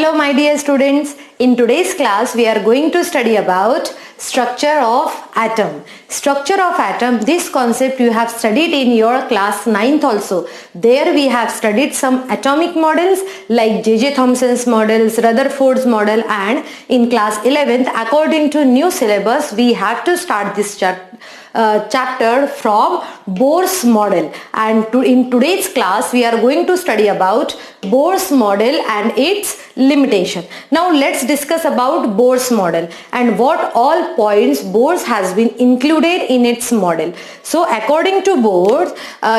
Hello my dear students, in today's class we are going to study about structure of atom. Structure of atom, this concept you have studied in your class 9th also. There we have studied some atomic models like J.J. Thomson's models, Rutherford's model, and in class 11th according to new syllabus we have to start this chapter from Bohr's model, and in today's class we are going to study about Bohr's model and its limitation. Now let's discuss about Bohr's model and what all points Bohr has been included in its model. So according to Bohr,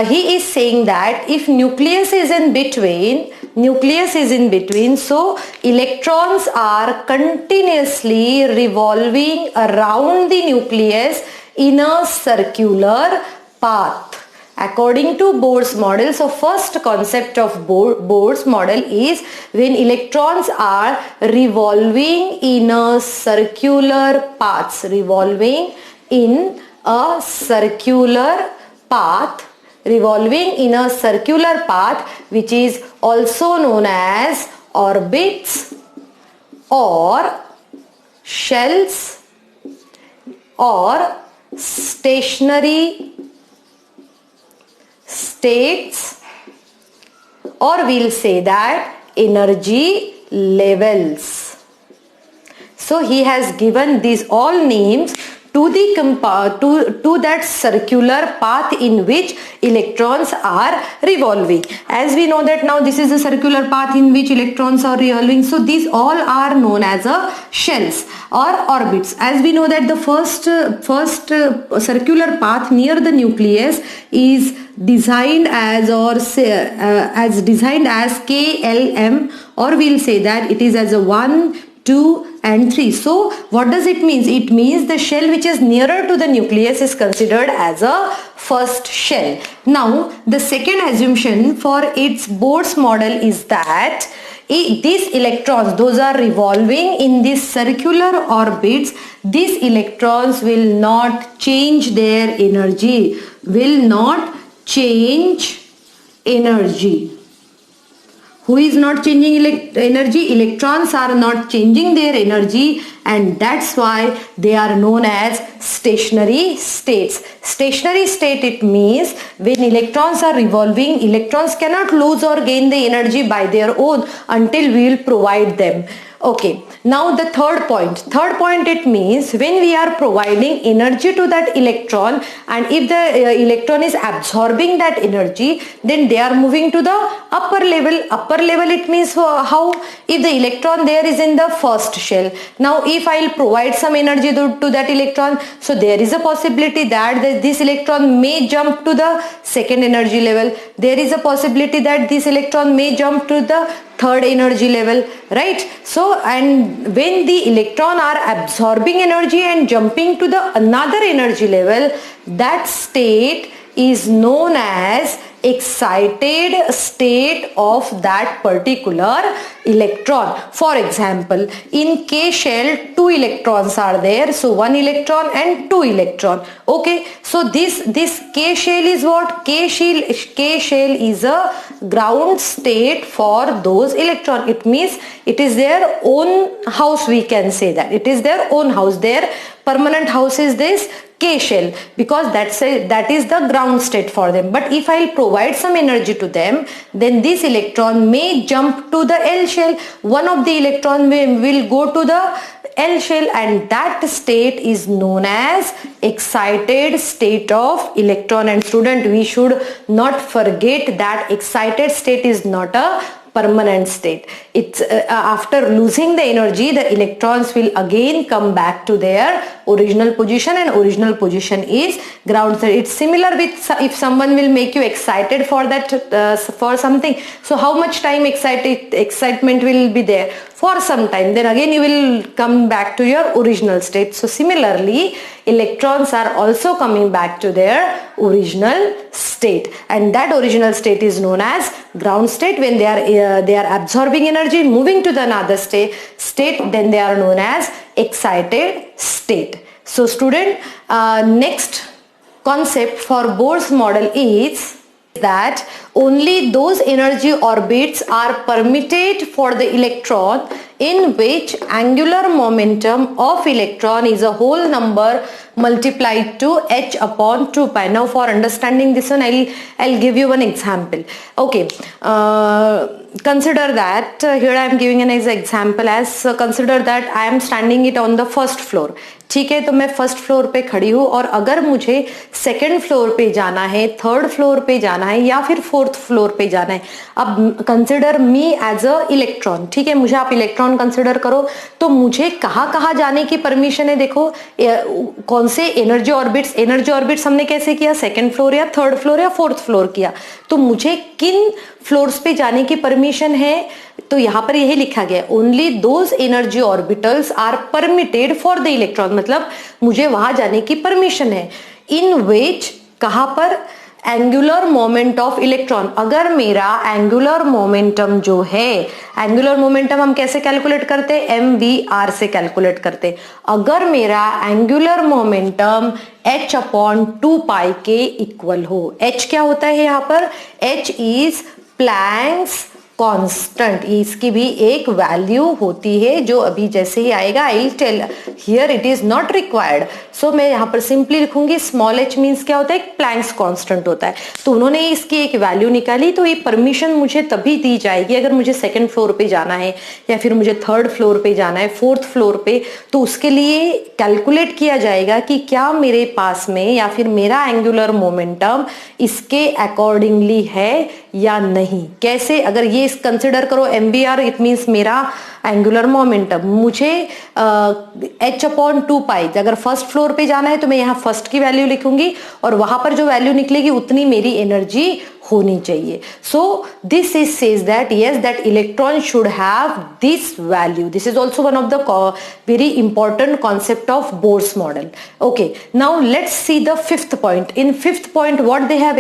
he is saying that if nucleus is in between, so electrons are continuously revolving around the nucleus in a circular path. According to Bohr's model, so first concept of Bohr's model is when electrons are revolving in a circular path, which is also known as orbits or shells or stationary states, or we'll say that energy levels. So he has given these all names to the to that circular path in which electrons are revolving. As we know that now this is a circular path in which electrons are revolving, so these all are known as shells or orbits. As we know that the first circular path near the nucleus is designed as KLM, or we'll say that it is as a 1, 2 and 3. So what does it mean? It means the shell which is nearer to the nucleus is considered as a first shell. Now the second assumption for its Bohr's model is that these electrons, those are revolving in these circular orbits, these electrons will not change their energy, Who is not changing energy? Electrons are not changing their energy, and that's why they are known as stationary states. Stationary state, it means when electrons are revolving, electrons cannot lose or gain the energy by their own until we will provide them. Okay, now the third point, it means when we are providing energy to that electron, and if the electron is absorbing that energy, then they are moving to the upper level. It means how? If the electron there is in the first shell, now if I will provide some energy to that electron, so there is a possibility that this electron may jump to the second energy level. There is a possibility that this electron may jump to the third energy level, right? So, and when the electron are absorbing energy and jumping to the another energy level, that state is known as excited state of that particular electron. For example, in K shell 2 electrons are there, so 1 electron and 2 electron. Okay, so this K shell is what? K shell is a ground state for those electrons. It means it is their own house, we can say that it is their own house. Their permanent house is this K shell, because that is the ground state for them. But if I provide some energy to them, then this electron may jump to the L shell. One of the electron will go to the L shell, and that state is known as excited state of electron. And student, we should not forget that excited state is not a permanent state. It's after losing the energy, the electrons will again come back to their original position, and original position is ground state. It's similar with if someone will make you excited for that for something, so how much time excitement will be there? For some time, then again you will come back to your original state. So similarly, electrons are also coming back to their original state, and that original state is known as ground state. When they are absorbing energy, moving to the another state, then they are known as excited state. So student, next concept for Bohr's model is that only those energy orbits are permitted for the electron in which angular momentum of electron is a whole number multiplied to h upon 2 pi. Now for understanding this one, I'll give you one example. Okay, consider that here I am giving an example as consider that I am standing it on the first floor. ठीक है, तो मैं first floor पे खड़ी हूँ और अगर मुझे सेकंड फ्लोर पे जाना है, थर्ड फ्लोर पे जाना है या फिर फोर्थ फ्लोर पे जाना है, अब consider me as a electron. ठीक है, मुझे आप इलेक्ट्रॉन कंसिडर करो, तो मुझे कहाँ कहाँ जाने की परमिशन है. देखो कौन से एनर्जी ऑर्बिट्स हमने कैसे किया, सेकंड फ्लोर या थर्ड फ्लोर या फोर्थ फ्लोर किया, तो मुझे किन फ्लोर्स पे जाने की परमिशन है. तो यहां पर यही लिखा गया, only those energy orbitals are permitted for the electron, मतलब मुझे वहां जाने की परमिशन है. इन विच, कहां पर, एंगुलर मोमेंट ऑफ इलेक्ट्रॉन. अगर मेरा एंगुलर मोमेंटम जो है, एंगुलर मोमेंटम हम कैसे कैलकुलेट करते हैं, mvr से कैलकुलेट करते. अगर मेरा एंगुलर मोमेंटम h अपॉन 2 पाई के इक्वल हो. h क्या होता है यहाँ पर, h इज प्लैंक्स कांस्टेंट. इसकी भी एक वैल्यू होती है जो अभी जैसे ही आएगा I will tell. Here it is not required, so मैं यहाँ पर सिंपली लिखूंगी स्मॉल h मीन्स क्या होता है, एक प्लैंक्स कांस्टेंट होता है. तो उन्होंने इसकी एक वैल्यू निकाली, तो ये परमिशन मुझे तभी दी जाएगी अगर मुझे सेकंड फ्लोर पे जाना है या फिर मुझे थर्ड फ्लोर पे जाना है, फोर्थ फ्लोर पे. तो उसके लिए कैलकुलेट किया जाएगा कि क्या मेरे पास में या फिर मेरा एंगुलर मोमेंटम इसके अकॉर्डिंगली है या नहीं. कैसे, अगर ये कंसिडर करो mvr, इट मीन्स मेरा एंगुलर मोमेंटम, मुझे h अपॉन 2 पाई, अगर फर्स्ट फ्लोर पे जाना है तो मैं यहाँ फर्स्ट की वैल्यू लिखूंगी और वहां पर जो वैल्यू निकलेगी उतनी मेरी एनर्जी होनी चाहिए. So this is says that yes, that electron should have this value. This is also one of the very important concept of Bohr's model. Okay, now let's see the fifth point. In fifth point what they have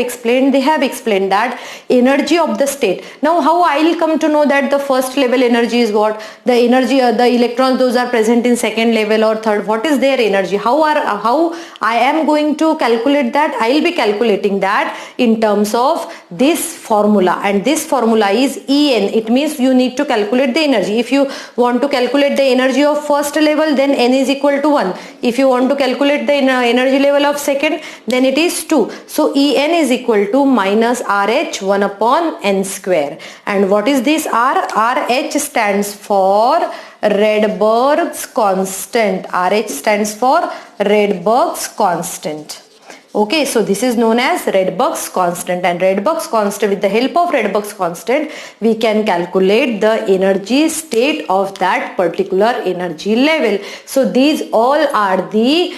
explained that energy of the state. Now how I will come to know that the first level energy is what, the energy, the electrons those are present in second level or third, what is their energy, how I am going to calculate that. I will be calculating that in terms of this formula, and this formula is En. It means you need to calculate the energy. If you want to calculate the energy of first level, then n is equal to 1. If you want to calculate the energy level of second, then it is 2. So En is equal to minus RH 1 upon n square. And what is this R? RH stands for Rydberg's constant. RH stands for Rydberg's constant. Okay, so this is known as Rydberg's constant, and Rydberg's constant, with the help of Rydberg's constant, we can calculate the energy state of that particular energy level. So these all are the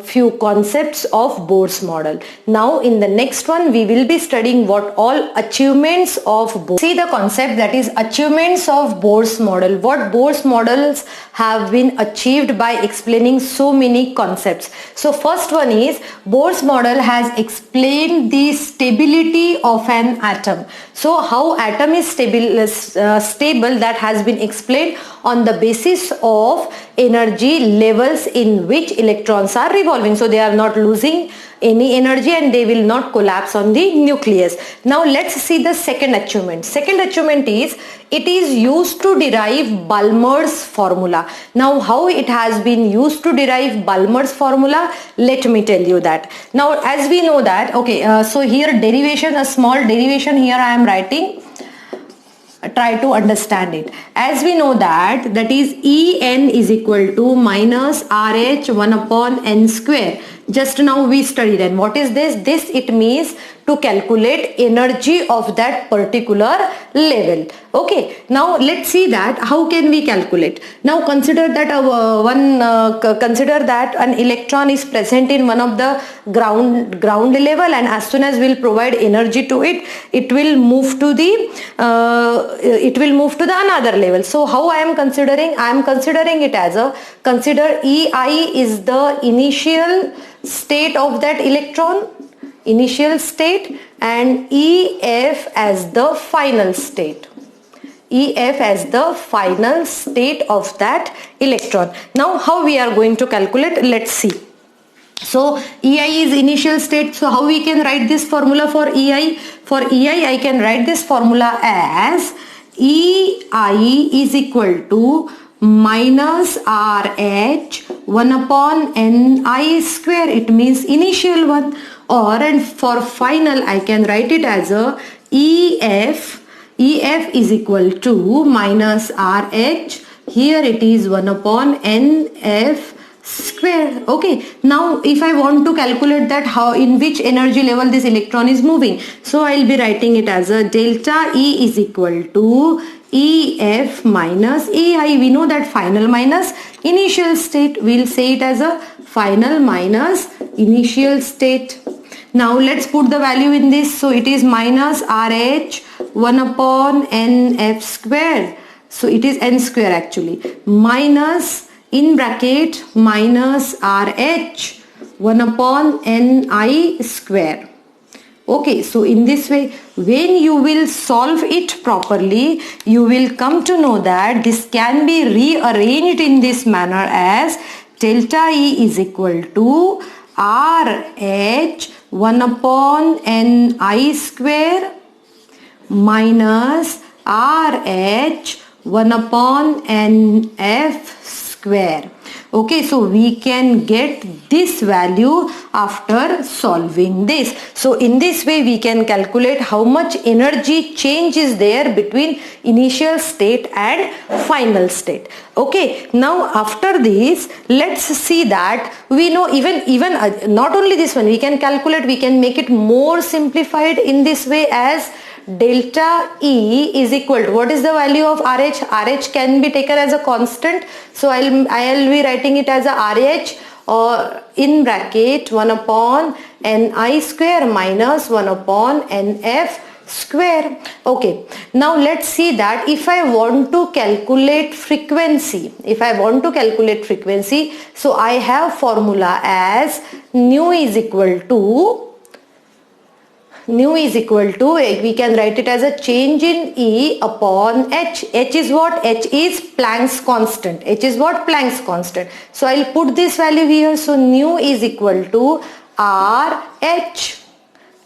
few concepts of Bohr's model. Now in the next one we will be studying what all achievements of Bohr. See the concept, that is achievements of Bohr's model. What Bohr's models have been achieved by explaining so many concepts. So first one is Bohr's model has explained the stability of an atom. So how atom is stable, that has been explained on the basis of energy levels in which electrons are revolving. So they are not losing any energy and they will not collapse on the nucleus. Now let's see the second achievement. Second achievement is it is used to derive Balmer's formula. Now how it has been used to derive Balmer's formula, let me tell you that. Now as we know that, okay, so here derivation, a small derivation here I am writing. Try to understand it. As we know that is En is equal to minus RH 1 upon n square. Just now we studied, and what is this? This it means to calculate energy of that particular level. Okay, now let's see that how can we calculate. Now consider that consider that an electron is present in one of the ground level, and as soon as we'll provide energy to it, it will move to the another level. So how I am considering? I am considering it as consider EI is the initial state of that electron, initial state, and EF as the final state. EF as the final state of that electron. Now how we are going to calculate? Let's see. So EI is initial state. So how we can write this formula for EI? For EI, I can write this formula as EI is equal to minus RH 1 upon Ni square. It means initial one. Or and for final, I can write it as a EF. EF is equal to minus RH. Here it is 1 upon NF square. Okay, now if I want to calculate that how in which energy level this electron is moving, so I'll be writing it as a delta E is equal to EF minus EI. We know that final minus initial state. We'll say it as a final minus initial state. Now let's put the value in this. So it is minus RH 1 upon NF square. So it is N square actually. Minus in bracket minus RH 1 upon Ni square. Okay, so in this way, when you will solve it properly, you will come to know that this can be rearranged in this manner as delta E is equal to RH 1 upon Ni square minus RH 1 upon NF square. Okay, so we can get this value after solving this. So in this way we can calculate how much energy change is there between initial state and final state. Okay, now after this let's see that we know even not only this one, we can calculate, we can make it more simplified in this way as delta E is equal to, what is the value of RH? RH can be taken as a constant. So I'll be writing it as a RH or in bracket 1 upon Ni square minus 1 upon NF square. Okay, now let's see that if I want to calculate frequency, so I have formula as nu is equal to, we can write it as a change in E upon H. H is what? H is Planck's constant. So I'll put this value here. So nu is equal to RH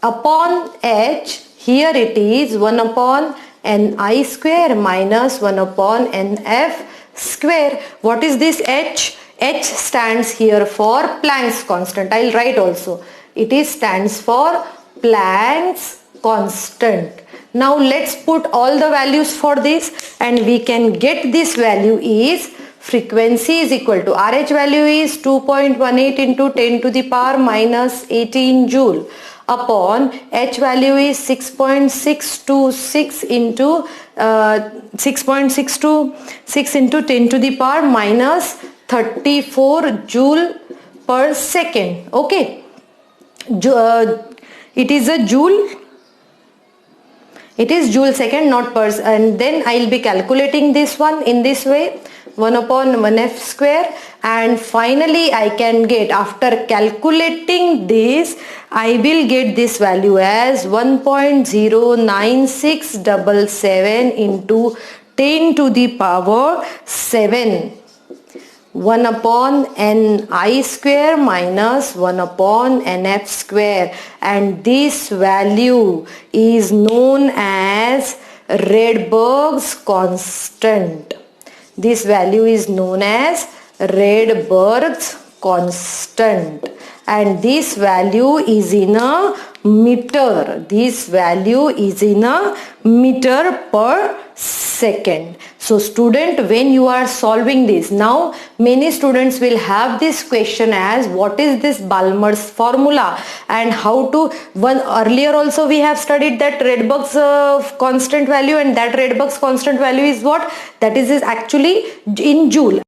upon H. Here it is 1 upon Ni square minus 1 upon NF square. What is this H? H stands here for Planck's constant. I'll write also. It stands for Planck's constant. Now let's put all the values for this and we can get this value is frequency is equal to RH value is 2.18 into 10 to the power minus 18 joule upon H value is 6.626 into 6.626 into 10 to the power minus 34 joule per second. Okay. It is a joule. It is joule second, not per. And then I will be calculating this one in this way, 1 upon 1f square, and finally I can get, after calculating this, I will get this value as 1.09677 into 10 to the power 7. 1 upon Ni square minus 1 upon Nf square, and this value is known as Rydberg's constant. This value is known as Rydberg's constant, and this value is in a meter. This value is in a meter per second. So student, when you are solving this, now many students will have this question as what is this Balmer's formula and how to, one earlier also we have studied that Rydberg's constant value, and that Rydberg's constant value is what? That is actually in joule.